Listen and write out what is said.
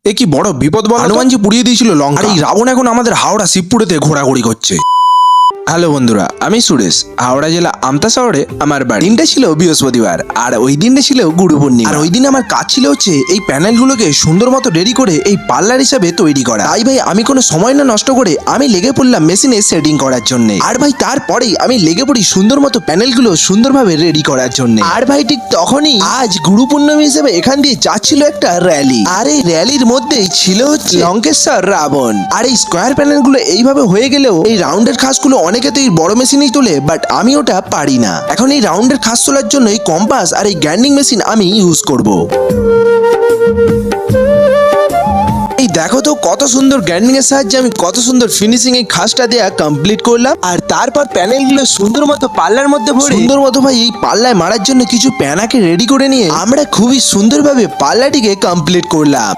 এ কি বড় বিপদ বল, হনুমান যে পুড়িয়ে দিয়েছিল লঙ্কা, আর এই রাবণ এখন আমাদের হাওড়া শিবপুরেতে ঘোরাঘুরি করছে। হ্যালো বন্ধুরা, আমি সুরেশ। হাওড়া জেলা আমতা শহরে আমার বাড়ি। দিনটা ছিল বৃহস্পতিবার, আর ওই দিনটা ছিল গুরু পূর্ণিমা। আর ওই দিন আমার কাজ ছিল হচ্ছে এই প্যানেলগুলোকে সুন্দর মতো রেডি করে এই পার্লার হিসাবে তৈরি করা। তাই ভাই আমি কোনো সময় না নষ্ট করে আমি লেগে পড়লাম মেশিনে সেটিং করার জন্য। আর ভাই তারপরেই আমি লেগে পড়ি সুন্দর মতো প্যানেলগুলো সুন্দরভাবে রেডি করার জন্য। আর ভাই ঠিক তখনই আজ গুরু পূর্ণিমা হিসেবে এখান দিয়ে যাচ্ছিল একটা র্যালি, আর এই র্যালির মধ্যেই ছিল হচ্ছে লঙ্কেশ্বর রাবণ। আর এই স্কোয়ার প্যানেলগুলো এইভাবে হয়ে গেলেও এই রাউন্ডের খাসগুলো অনেকেতেই বড় মেশিনেই তোলে, বাট আমি ওটা পারি না। এখন এই রাউন্ডের খাস তোলার জন্য এই কম্পাস আর এই গ্রাইন্ডিং মেশিন আমি ইউজ করব। এই দেখো তো কত সুন্দর গ্রাইন্ডিং এর সাহায্যে আমি কত সুন্দর ফিনিশিং এই খাসটা দেয়া কমপ্লিট করলাম। আর তারপর প্যানেলগুলো সুন্দর মতো পাল্লার মধ্যে ভরে সুন্দর মতো ভাই এই পাল্লায় মারার জন্য কিছু প্যানাকে রেডি করে নিয়ে আমরা খুবই সুন্দরভাবে পাল্লাটিকে কমপ্লিট করলাম।